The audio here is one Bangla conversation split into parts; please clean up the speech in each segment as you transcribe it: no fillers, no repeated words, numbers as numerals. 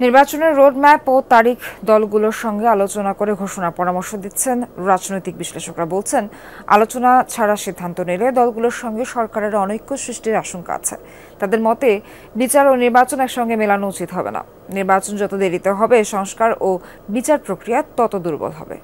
নির্বাচনের রোডম্যাপ ও তারিখ দলগুলোর সঙ্গে আলোচনা করে ঘোষণার পরামর্শ দিচ্ছেন রাজনৈতিক বিশ্লেষকরা। বলছেন, আলোচনা ছাড়া সিদ্ধান্ত নিলে দলগুলোর সঙ্গে সরকারের অনৈক্য সৃষ্টির আশঙ্কা আছে। তাদের মতে বিচার ও নির্বাচন একসঙ্গে মেলানো উচিত হবে না। নির্বাচন যত দেরিতে হবে, সংস্কার ও বিচার প্রক্রিয়া তত দুর্বল হবে।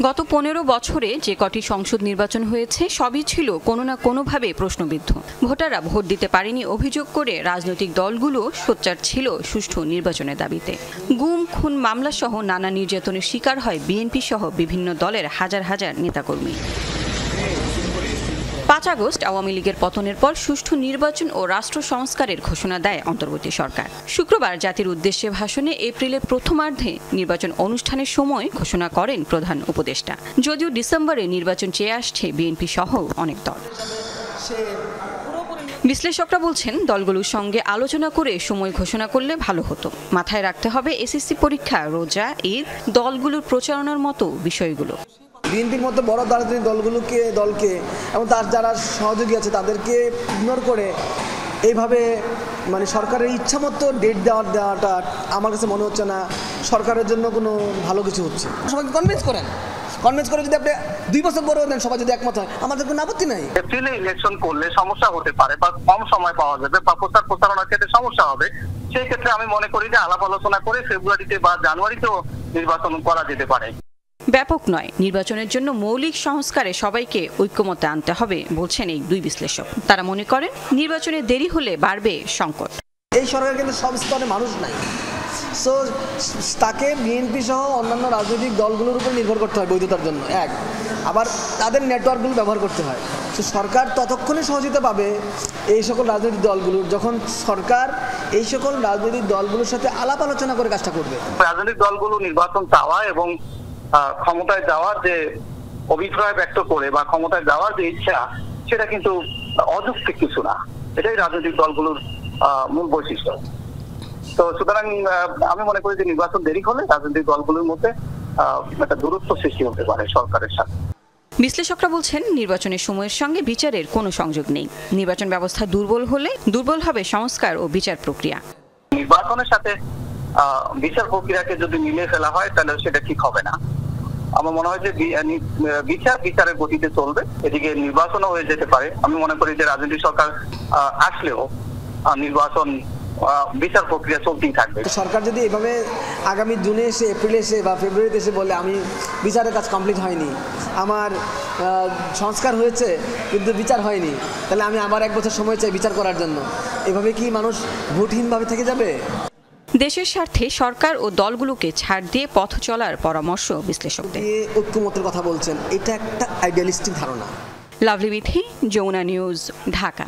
গত 15 বছরে যে কটি সংসদ নির্বাচন হয়েছে সবই ছিল কোনো না কোনোভাবে প্রশ্নবিদ্ধ। ভোটাররা ভোট দিতে পারেনি অভিযোগ করে রাজনৈতিক দলগুলো সোচ্চার ছিল সুষ্ঠু নির্বাচনের দাবিতে। গুম, খুন মামলা সহ নানা নির্যাতনের শিকার হয় বিএনপি সহ বিভিন্ন দলের হাজার হাজার নেতাকর্মী। 5 আগস্ট আওয়ামী লীগের পতনের পর সুষ্ঠু নির্বাচন ও রাষ্ট্র সংস্কারের ঘোষণা দেয় অন্তর্বর্তী সরকার। শুক্রবার জাতির উদ্দেশ্যে ভাষণে এপ্রিলের প্রথমার্ধে নির্বাচন অনুষ্ঠানের সময় ঘোষণা করেন প্রধান উপদেষ্টা। যদিও ডিসেম্বরে নির্বাচন চেয়ে আসছে বিএনপি সহ অনেক দল। বিশ্লেষকরা বলছেন, দলগুলোর সঙ্গে আলোচনা করে সময় ঘোষণা করলে ভালো হতো। মাথায় রাখতে হবে এসএসসি পরীক্ষা, রোজা, ঈদ, দলগুলোর প্রচারণার মতো বিষয়গুলো। বিএনপির মতো বড় রাজনৈতিক দলকে এবং তার যারা সহযোগী আছে তাদেরকে ইগনোর করে এইভাবে সরকারের ইচ্ছা মতো ডেট দেওয়াটা আমার কাছে মনে হচ্ছে না সরকারের জন্য কোনো ভালো কিছু হচ্ছে। সবাইকে কনভিন্স করে যদি আপনি 2 বছর পরেও দেন, সবাই যদি একমত হয়, আমাদের কোনো আপত্তি নাই। এপ্রিলে ইলেকশন করলে সমস্যা হতে পারে বা কম সময় পাওয়া যাবে বা প্রচারণার ক্ষেত্রে সমস্যা হবে। সেই ক্ষেত্রে আমি মনে করি যে আলাপ আলোচনা করে ফেব্রুয়ারিতে বা জানুয়ারিতেও নির্বাচন করা যেতে পারে। ব্যাপক নয়, নির্বাচনের জন্য মৌলিক সংস্কারে সবাইকে ঐক্যমত্যে আনতে হবে বলছেন এই দুই বিশ্লেষক। তারা মনে করেন, নির্বাচনে দেরি হলে বাড়বে সংকট। এই সরকার কিন্তু সব স্তরে মানুষ নাই, সো তাকে বিএনপি সহ অন্যান্য রাজনৈতিক দলগুলোর উপর নির্ভর করতে হয় বৈধতার জন্য। আবার তাদের নেটওয়ার্কগুলো ব্যবহার করতে হয়। তো সরকার ততক্ষণে সহযোগিতা পাবে এই সকল রাজনৈতিক দলগুলোর, যখন সরকার এই সকল রাজনৈতিক দলগুলোর সাথে আলাপ আলোচনা করে কাজটা করবে। রাজনৈতিক দলগুলো নির্বাচন চাওয়া এবং ক্ষমতায় যাওয়ার যে অভিপ্রায় ব্যক্ত করে বা ক্ষমতায় যাওয়ার যে ইচ্ছা, সেটা কিন্তু অযৌক্তিক কিছু না। এটাই রাজনৈতিক দলগুলোর মূল বৈশিষ্ট্য। তো সুতরাং আমি মনে করি যে নির্বাচন দেরি হলে রাজনৈতিক দলগুলোর মধ্যে একটা দূরত্ব সৃষ্টি হতে পারে সরকারের সাথে। বিশ্লেষকরা বলছেন, নির্বাচনের সময়ের সঙ্গে বিচারের কোনো সংযোগ নেই। নির্বাচন ব্যবস্থা দুর্বল হলে দুর্বল হবে সংস্কার ও বিচার প্রক্রিয়া। নির্বাচনের সাথে বিচার প্রক্রিয়াকে যদি মিলিয়ে ফেলা হয় তাহলে সেটা ঠিক হবে না। আমার মনে হয় যে বিচারের গতিতে চলবে, এদিকে নির্বাচনও হয়ে যেতে পারে। আমি মনে করি যে রাজনৈতিক সরকার আসলেও নির্বাচন বিচার প্রক্রিয়া চলতেই থাকবে। সরকার যদি এভাবে আগামী জুনে এসে, এপ্রিলে এসে বা ফেব্রুয়ারিতে এসে বলে আমি বিচারের কাজ কমপ্লিট হয়নি, আমার সংস্কার হয়েছে কিন্তু বিচার হয়নি, তাহলে আমি আবার 1 বছর সময় চাই বিচার করার জন্য, এভাবে কি মানুষ ভোটহীনভাবে থেকে যাবে? দেশের স্বার্থে সরকার ও দলগুলোকে ছাড় দিয়ে পথ চলার পরামর্শ বিশ্লেষকদের। ঐক্যমতের কথা বলছেন, এটা একটা আইডিয়ালিস্টিক ধারণা। লাভলি বিথি, যমুনা নিউজ, ঢাকা।